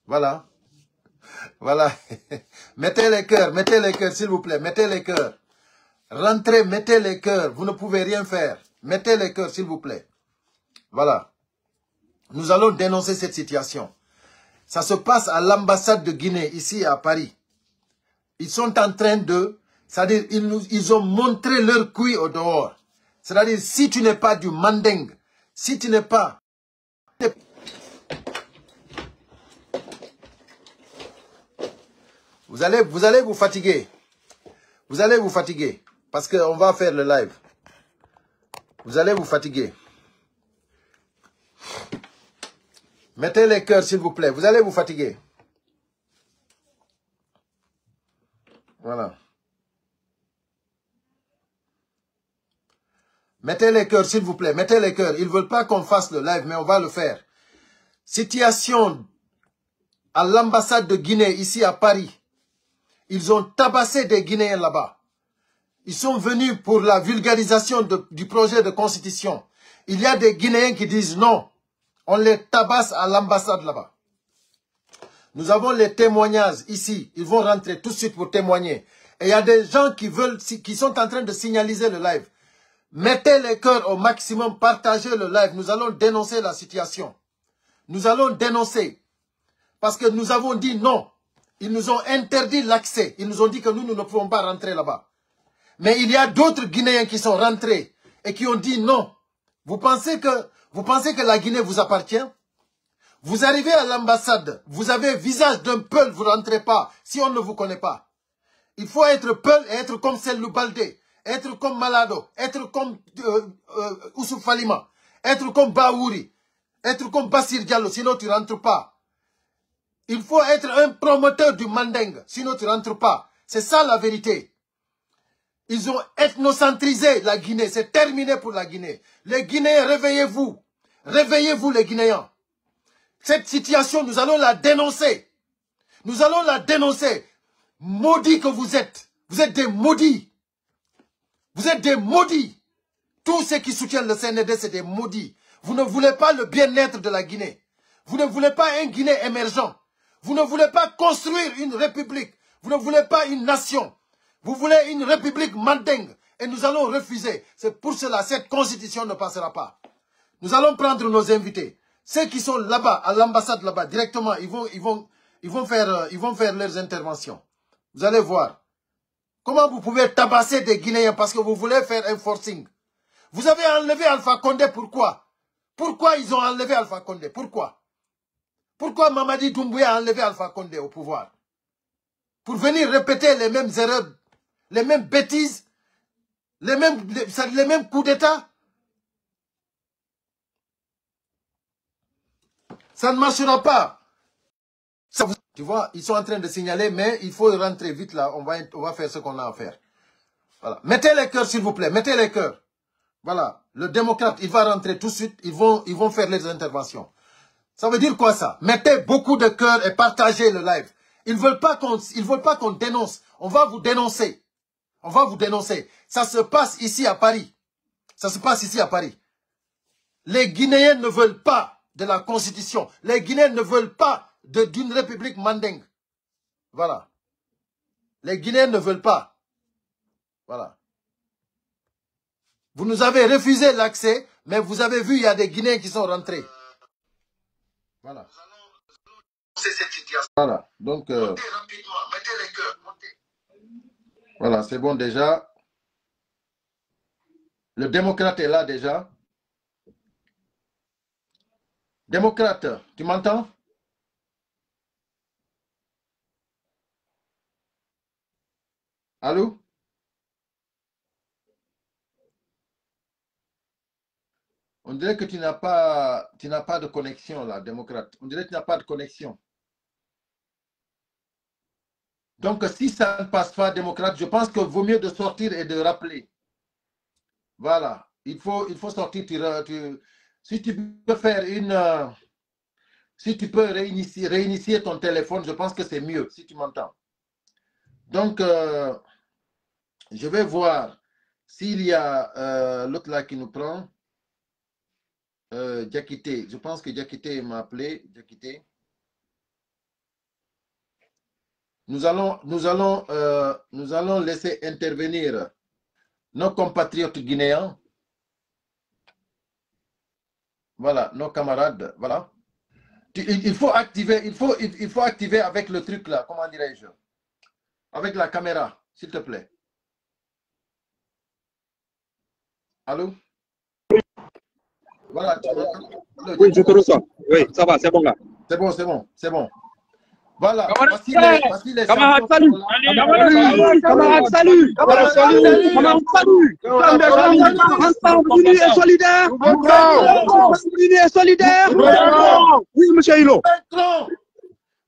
Voilà. Voilà. Mettez les cœurs, s'il vous plaît. Mettez les cœurs. Rentrez, mettez les cœurs. Vous ne pouvez rien faire. Mettez les cœurs, s'il vous plaît. Voilà. Nous allons dénoncer cette situation. Ça se passe à l'ambassade de Guinée, ici à Paris. Ils sont en train de... C'est-à-dire, ils ont montré leur couille au dehors. C'est-à-dire, si tu n'es pas du manding, si tu n'es pas... Vous allez vous fatiguer. Vous allez vous fatiguer. Parce qu'on va faire le live. Vous allez vous fatiguer. Mettez les cœurs, s'il vous plaît. Vous allez vous fatiguer. Voilà. Mettez les cœurs, s'il vous plaît. Mettez les cœurs. Ils ne veulent pas qu'on fasse le live, mais on va le faire. Situation à l'ambassade de Guinée, ici à Paris. Ils ont tabassé des Guinéens là-bas. Ils sont venus pour la vulgarisation du projet de constitution. Il y a des Guinéens qui disent non. On les tabasse à l'ambassade là-bas. Nous avons les témoignages ici. Ils vont rentrer tout de suite pour témoigner. Et il y a des gens qui sont en train de signaliser le live. Mettez les cœurs au maximum, partagez le live. Nous allons dénoncer la situation. Nous allons dénoncer. Parce que nous avons dit non. Ils nous ont interdit l'accès. Ils nous ont dit que nous ne pouvons pas rentrer là-bas. Mais il y a d'autres Guinéens qui sont rentrés et qui ont dit non. Vous pensez que la Guinée vous appartient? Vous arrivez à l'ambassade, vous avez le visage d'un peul, vous ne rentrez pas si on ne vous connaît pas. Il faut être peul et être comme Sellou Baldé, être comme Malado, être comme Oussouf Falima, être comme Baouri, être comme Bassir Diallo, sinon tu ne rentres pas. Il faut être un promoteur du manding, sinon tu ne rentres pas. C'est ça la vérité. Ils ont ethnocentrisé la Guinée, c'est terminé pour la Guinée. Les Guinéens, réveillez-vous. Réveillez-vous les Guinéens. Cette situation, nous allons la dénoncer. Nous allons la dénoncer. Maudits que vous êtes. Vous êtes des maudits. Vous êtes des maudits. Tous ceux qui soutiennent le CND, c'est des maudits. Vous ne voulez pas le bien-être de la Guinée. Vous ne voulez pas un Guinée émergent. Vous ne voulez pas construire une république. Vous ne voulez pas une nation. Vous voulez une république mandingue. Et nous allons refuser. C'est pour cela que cette constitution ne passera pas. Nous allons prendre nos invités. Ceux qui sont là-bas, à l'ambassade là-bas, directement, ils vont faire leurs interventions. Vous allez voir. Comment vous pouvez tabasser des Guinéens parce que vous voulez faire un forcing? Vous avez enlevé Alpha Condé, pourquoi? Pourquoi ils ont enlevé Alpha Condé? Pourquoi? Pourquoi Mamadi Doumbouya a enlevé Alpha Condé au pouvoir? Pour venir répéter les mêmes erreurs, les mêmes bêtises, les mêmes coups d'État? Ça ne marchera pas. Tu vois, ils sont en train de signaler, mais il faut rentrer vite là. On va faire ce qu'on a à faire. Voilà. Mettez les cœurs, s'il vous plaît. Mettez les cœurs. Voilà. Le démocrate, il va rentrer tout de suite. Ils vont faire les interventions. Ça veut dire quoi ça? Mettez beaucoup de cœurs et partagez le live. Ils ne veulent pas qu'on dénonce. On va vous dénoncer. On va vous dénoncer. Ça se passe ici à Paris. Ça se passe ici à Paris. Les Guinéens ne veulent pas de la Constitution. Les Guinéens ne veulent pas d'une république mandingue. Voilà. Les Guinéens ne veulent pas. Voilà. Vous nous avez refusé l'accès, mais vous avez vu, il y a des Guinéens qui sont rentrés. Voilà. Voilà. Donc, voilà, c'est bon déjà. Le démocrate est là déjà. Démocrate, tu m'entends? Allô? On dirait que tu n'as pas de connexion là, démocrate. On dirait que tu n'as pas de connexion. Donc, si ça ne passe pas, démocrate, je pense que vaut mieux de sortir et de rappeler. Voilà. Il faut sortir. Si tu peux faire si tu peux réinitier ton téléphone, je pense que c'est mieux, si tu m'entends. Donc, je vais voir s'il y a l'autre là qui nous prend. Diakité. Je pense que Diakité m'a appelé. Diakité. nous allons laisser intervenir nos compatriotes guinéens. Voilà, nos camarades, voilà. Il faut activer avec le truc là, comment dirais-je? Avec la caméra, s'il te plaît. Allô? Voilà, tu m'entends? Oui, je te reçois. Oui, ça va, c'est bon là. C'est bon. Voilà, voici les camarades, salut. Camarades, salut. Ensemble, unis et solidaires. Unis et solidaires. Oui, monsieur Hilo.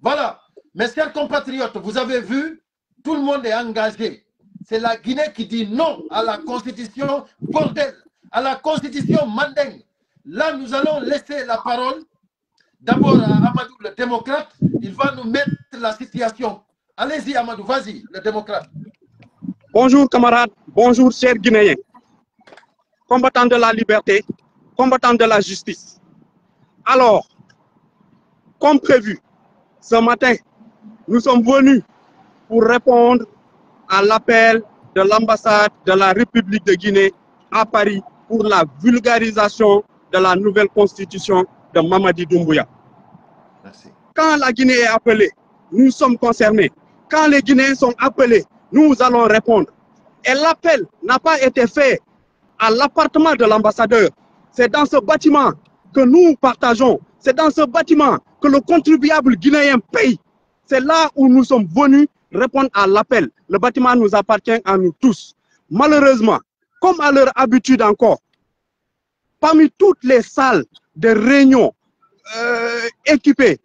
Voilà, mes chers compatriotes, vous avez vu, tout le monde est engagé. C'est la Guinée qui dit non à la constitution bordel, à la constitution mandingue. Là, nous allons laisser la parole d'abord à Amadou, le démocrate. Il va nous mettre la situation. Allez-y, Amadou, vas-y, le démocrate. Bonjour, camarades. Bonjour, chers Guinéens. Combattants de la liberté, combattants de la justice. Alors, comme prévu, ce matin, nous sommes venus pour répondre à l'appel de l'ambassade de la République de Guinée à Paris pour la vulgarisation de la nouvelle constitution de Mamadi Doumbouya. Merci. Quand la Guinée est appelée, nous sommes concernés. Quand les Guinéens sont appelés, nous allons répondre. Et l'appel n'a pas été fait à l'appartement de l'ambassadeur. C'est dans ce bâtiment que nous partageons. C'est dans ce bâtiment que le contribuable guinéen paye. C'est là où nous sommes venus répondre à l'appel. Le bâtiment nous appartient à nous tous. Malheureusement, comme à leur habitude encore, parmi toutes les salles de réunion équipées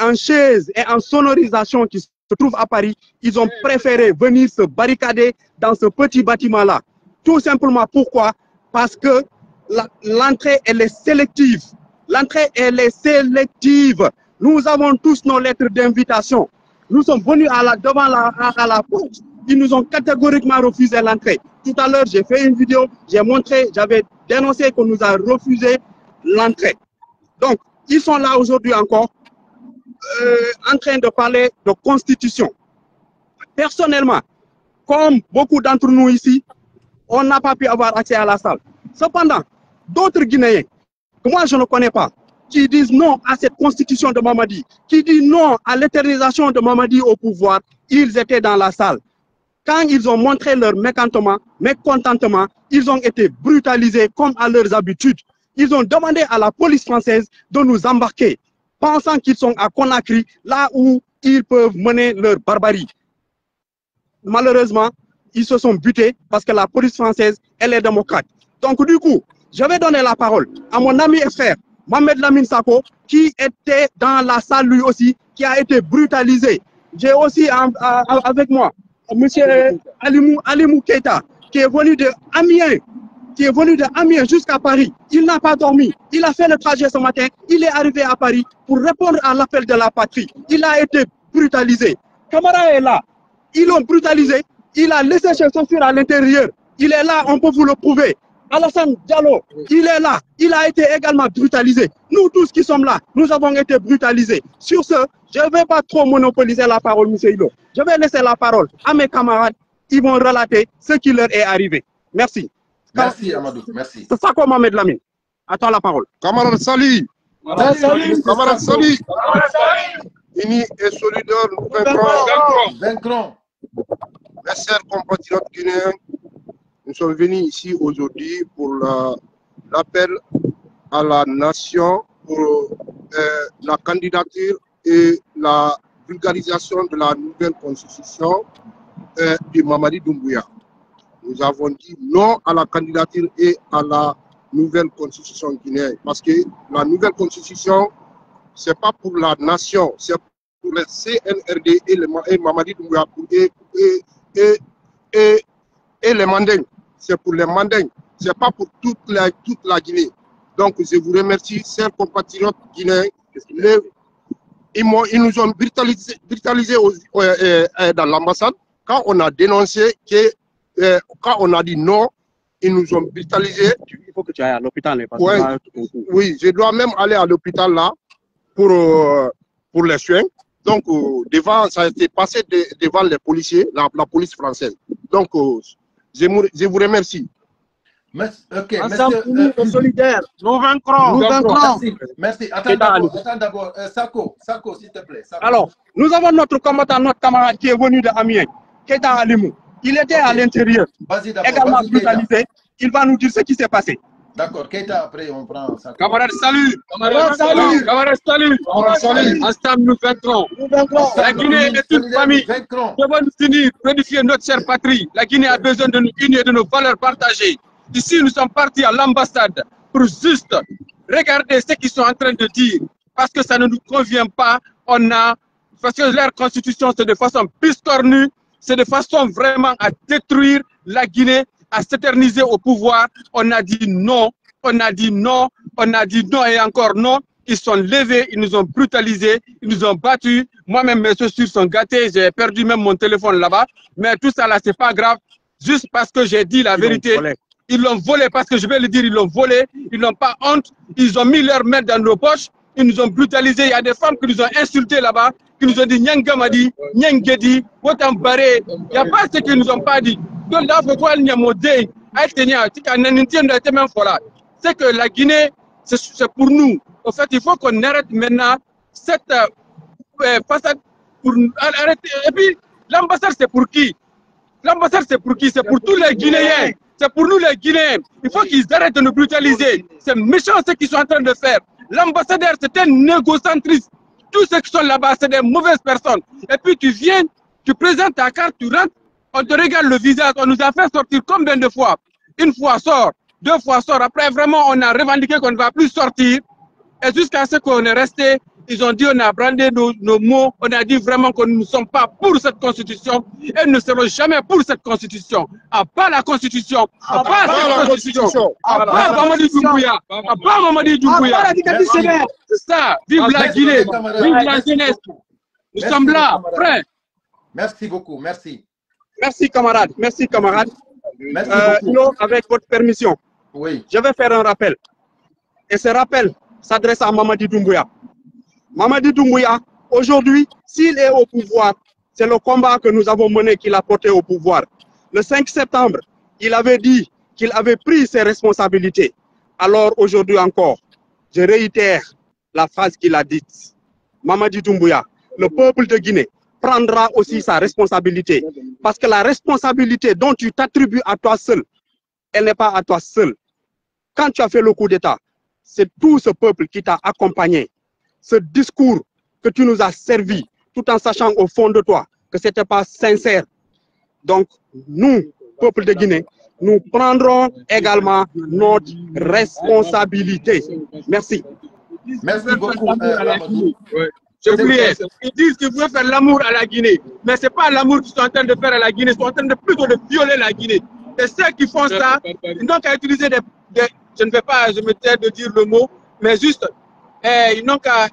en chaises et en sonorisation qui se trouvent à Paris, ils ont préféré venir se barricader dans ce petit bâtiment-là. Tout simplement pourquoi? Parce que l'entrée, elle est sélective. L'entrée, elle est sélective. Nous avons tous nos lettres d'invitation. Nous sommes venus devant la porte. Ils nous ont catégoriquement refusé l'entrée. Tout à l'heure, j'ai fait une vidéo, j'ai montré, j'avais dénoncé qu'on nous a refusé l'entrée. Donc, ils sont là aujourd'hui encore, en train de parler de constitution. Personnellement, comme beaucoup d'entre nous ici, on n'a pas pu avoir accès à la salle. Cependant, d'autres Guinéens, que moi je ne connais pas, qui disent non à cette constitution de Mamadi, qui disent non à l'éternisation de Mamadi au pouvoir, ils étaient dans la salle. Quand ils ont montré leur mécontentement, ils ont été brutalisés comme à leurs habitudes. Ils ont demandé à la police française de nous embarquer, pensant qu'ils sont à Conakry, là où ils peuvent mener leur barbarie. Malheureusement, ils se sont butés parce que la police française, elle est démocrate. Donc du coup, je vais donner la parole à mon ami et frère, Mohamed Lamine Sako, qui était dans la salle lui aussi, qui a été brutalisé. J'ai aussi avec moi M. Alimou Keita, qui est venu de Amiens, jusqu'à Paris. Il n'a pas dormi. Il a fait le trajet ce matin. Il est arrivé à Paris pour répondre à l'appel de la patrie. Il a été brutalisé. Camara est là. Ils l'ont brutalisé. Il a laissé ses chaussures à l'intérieur. Il est là, on peut vous le prouver. Alassane Diallo, il est là. Il a été également brutalisé. Nous tous qui sommes là, nous avons été brutalisés. Sur ce, je ne vais pas trop monopoliser la parole, M. Hilo. Je vais laisser la parole à mes camarades. Ils vont relater ce qui leur est arrivé. Merci. Merci, Amadou. Merci. C'est ça quoi, Mohamed Lamine. Attends la parole. Camarade Sali. Camarade Sali. Unis et solidaires, nous vaincrons. Mes chers compatriotes guinéens, nous sommes venus ici aujourd'hui pour l'appel à la nation pour la candidature et la vulgarisation de la nouvelle constitution de Mamadi Doumbouya. Nous avons dit non à la candidature et à la nouvelle constitution guinéenne. Parce que la nouvelle constitution, ce n'est pas pour la nation, c'est pour le CNRD et Mamadi Doumbouya et les Mandingues. C'est pour les Mandingues, ce n'est pas pour toute la Guinée. Donc je vous remercie, chers compatriotes guinéens. Ils nous ont brutalisé dans l'ambassade. Quand on a dénoncé quand on a dit non, ils nous ont brutalisés. Il faut que tu ailles à l'hôpital. Oui, je dois même aller à l'hôpital là pour les soins. Donc, devant, ça a été passé devant les policiers, la police française. Donc, je vous remercie. Ensemble unis et solidaires, nous vaincrons. Nous vaincrons. Merci. Attends d'abord. Sako, s'il te plaît. Sako. Alors, nous avons notre combattant, notre camarade qui est venu de Amiens, Keita Alimou. Il était à l'intérieur, également brutalisé. Il va nous dire ce qui s'est passé. D'accord, Keita, après on prend Sako. Camarades, salut. Camarades, salut. Camarades, salut. Ensemble, nous vaincrons. La Guinée est une famille. Nous devons nous unir, rédifier notre chère patrie. La Guinée a besoin de nous unir et de nos valeurs partagées. Ici, nous sommes partis à l'ambassade pour juste regarder ce qu'ils sont en train de dire. Parce que ça ne nous convient pas. Parce que leur constitution, c'est de façon piscornue, c'est de façon vraiment à détruire la Guinée, à s'éterniser au pouvoir. On a dit non, on a dit non, on a dit non et encore non. Ils sont levés, ils nous ont brutalisés, ils nous ont battus. Moi-même, mes chaussures sont gâtées, j'ai perdu même mon téléphone là-bas. Mais tout ça là, c'est pas grave. Juste parce que j'ai dit la vérité. Ils l'ont volé parce que je vais le dire, ils l'ont volé. Ils n'ont pas honte. Ils ont mis leurs mains dans nos poches. Ils nous ont brutalisés. Il y a des femmes qui nous ont insultés là-bas, qui nous ont dit Nyangamadi, Nyangedi, Wotambaré. Il n'y a pas ce qu'ils nous ont pas dit. Donc là, pourquoi il y a modé, c'est que la Guinée, c'est pour nous. En fait, il faut qu'on arrête maintenant cette façade pour arrêter. Et puis, l'ambassade, c'est pour qui? L'ambassade, c'est pour qui? C'est pour tous les Guinéens. C'est pour nous les Guinéens. Il faut qu'ils arrêtent de nous brutaliser. C'est méchant ce qu'ils sont en train de faire. L'ambassadeur, c'est un négocentriste. Tous ceux qui sont là-bas, c'est des mauvaises personnes. Et puis tu viens, tu présentes ta carte, tu rentres, on te regarde le visage. On nous a fait sortir combien de fois? Une fois sort, deux fois sort. Après, vraiment, on a revendiqué qu'on ne va plus sortir. Et jusqu'à ce qu'on est resté, ils ont dit, on a brandé nos mots, on a dit vraiment que nous ne sommes pas pour cette constitution et ne serons jamais pour cette constitution. À part la constitution, à part la constitution, à part Mamadi Doumbouya, à part Mamadi Doumbouya. C'est ça, vive la Guinée, vive la jeunesse. Nous sommes là, prêts. Merci beaucoup, merci. Merci camarades, merci camarades. Avec votre permission, oui. Je vais faire un rappel. Et ce rappel s'adresse à Mamadi Doumbouya. Mamadi Doumbouya, aujourd'hui, s'il est au pouvoir, c'est le combat que nous avons mené qu'il a porté au pouvoir. Le 5 septembre, il avait dit qu'il avait pris ses responsabilités. Alors aujourd'hui encore, je réitère la phrase qu'il a dite. Mamadi Doumbouya, le peuple de Guinée prendra aussi sa responsabilité. Parce que la responsabilité dont tu t'attribues à toi seul, elle n'est pas à toi seul. Quand tu as fait le coup d'État, c'est tout ce peuple qui t'a accompagné. Ce discours que tu nous as servi, tout en sachant au fond de toi que ce n'était pas sincère. Donc, nous, peuple de Guinée, nous prendrons également notre responsabilité. Merci. Merci beaucoup. J'ai oublié. Ils disent qu'ils veulent faire l'amour à la Guinée. Mais ce n'est pas l'amour qu'ils sont en train de faire à la Guinée. Ils sont en train de plutôt de violer la Guinée. Et ceux qui font ça, ils n'ont qu'à utiliser je ne vais pas, je me tais de dire le mot, mais juste, ils n'ont qu'à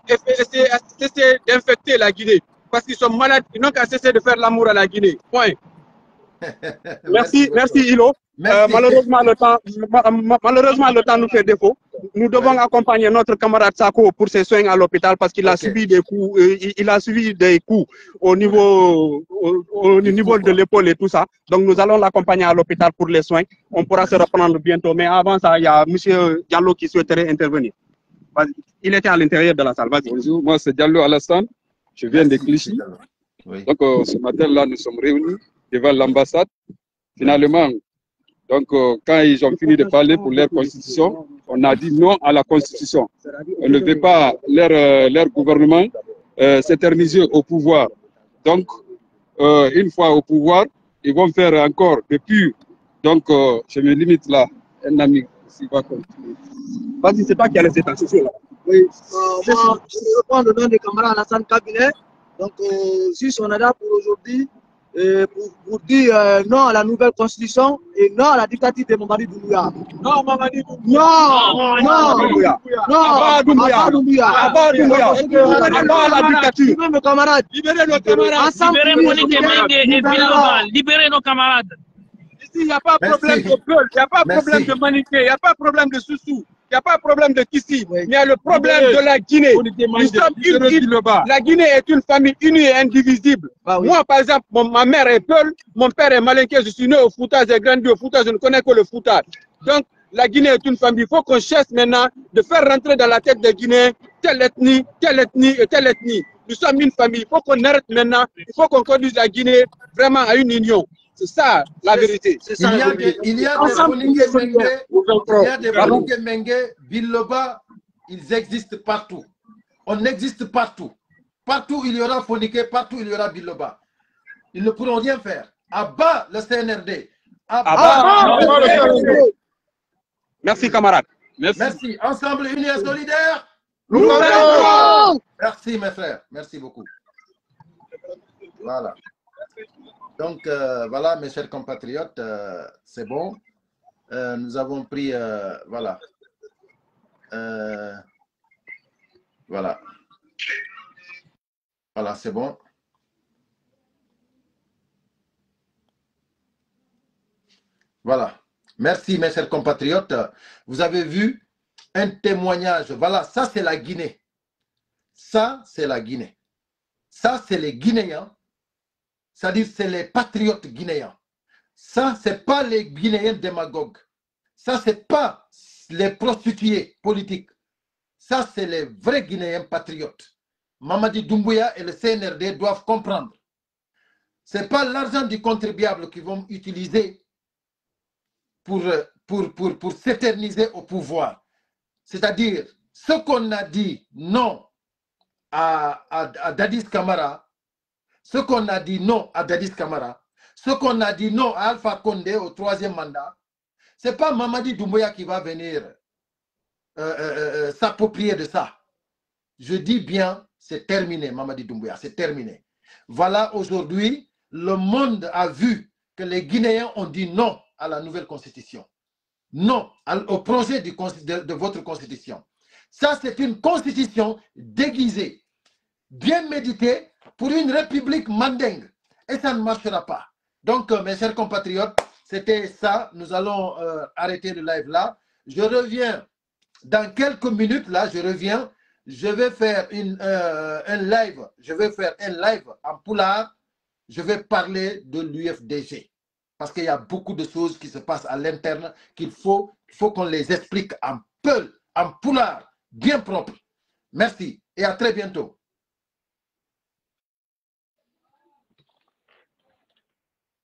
cesser d'infecter la Guinée. Parce qu'ils sont malades, ils n'ont qu'à cesser de faire l'amour à la Guinée. Point. Merci Hilo. Malheureusement, le temps nous fait défaut. Nous devons accompagner notre camarade Sako pour ses soins à l'hôpital parce qu'il a subi des coups. Il a subi des coups au niveau de l'épaule et tout ça. Donc nous allons l'accompagner à l'hôpital pour les soins. On pourra se reprendre bientôt. Mais avant ça, il y a M. Diallo qui souhaiterait intervenir. Il était à l'intérieur de la salle. Bonjour, moi c'est Diallo Alassane. Je viens de Clichy. Oui. Donc ce matin-là, nous sommes réunis devant l'ambassade. Finalement, donc, quand ils ont fini de parler pour leur constitution, on a dit non à la constitution. On ne veut pas leur gouvernement s'éterniser au pouvoir. Donc, une fois au pouvoir, ils vont faire encore de pur. Donc, je me limite là. Un ami s'il va continuer. Vas-y, c'est toi qui as laissé ta chaussure là. Oui, je reprends le nom de camarade Alassane Kabinet. Donc, si on est là pour aujourd'hui, pour dire non à la nouvelle constitution et non à la dictature de Mamadi Doumbouya. Non, Mamadi Doumbouya. Non, à la dictature. Libérez nos camarades. Libérez nos camarades. Libérez Monique Mengue et Bilal. Libérez nos camarades. Ici, il n'y a pas de problème de Peul, il n'y a pas de problème de Maniké, il n'y a pas de problème de Soussou. Il n'y a pas de problème de Kissi, mais il y a le problème de la Guinée. Nous sommes la Guinée est une famille unie et indivisible. Moi, par exemple, ma mère est Peul, mon père est Malinké, je suis né au Fouta, j'ai grandi au Fouta, je ne connais que le Fouta. Donc, la Guinée est une famille. Il faut qu'on cherche maintenant de faire rentrer dans la tête des Guinéens telle ethnie et telle ethnie. Nous sommes une famille. Il faut qu'on arrête maintenant. Il faut qu'on conduise la Guinée vraiment à une union. C'est ça la vérité. Il y a des Foniké Mengue, Biloba, ils existent partout. On existe partout. Partout il y aura Foniké, partout il y aura Biloba. Ils ne pourront rien faire. Abat le CNRD. Merci camarades. Merci. Ensemble, unis et solidaires. Merci mes frères. Merci beaucoup. Voilà. Donc, voilà, mes chers compatriotes, c'est bon. Nous avons pris, voilà. Voilà. Voilà, c'est bon. Voilà. Merci, mes chers compatriotes. Vous avez vu un témoignage. Voilà, ça, c'est la Guinée. Ça, c'est la Guinée. Ça, c'est les Guinéens. C'est-à-dire, c'est les patriotes guinéens. Ça, ce n'est pas les Guinéens démagogues. Ça, ce n'est pas les prostituées politiques. Ça, c'est les vrais Guinéens patriotes. Mamadi Doumbouya et le CNRD doivent comprendre. Ce n'est pas l'argent du contribuable qu'ils vont utiliser pour s'éterniser au pouvoir. C'est-à-dire, ce qu'on a dit non à Dadis Camara, ce qu'on a dit non à Dadis Camara, ce qu'on a dit non à Alpha Condé au 3e mandat, ce n'est pas Mamadi Doumbouya qui va venir s'approprier de ça. Je dis bien, c'est terminé, Mamadi Doumbouya, c'est terminé. Voilà, aujourd'hui, le monde a vu que les Guinéens ont dit non à la nouvelle constitution. Non au projet de votre constitution. Ça, c'est une constitution déguisée, bien méditée pour une république mandingue. Et ça ne marchera pas. Donc, mes chers compatriotes, c'était ça. Nous allons arrêter le live là. Je reviens dans quelques minutes. Là, je reviens. Je vais faire un live. Je vais faire un live en poulard. Je vais parler de l'UFDG. Parce qu'il y a beaucoup de choses qui se passent à l'interne qu'il faut qu'on les explique en peul, en poulard, bien propre. Merci et à très bientôt.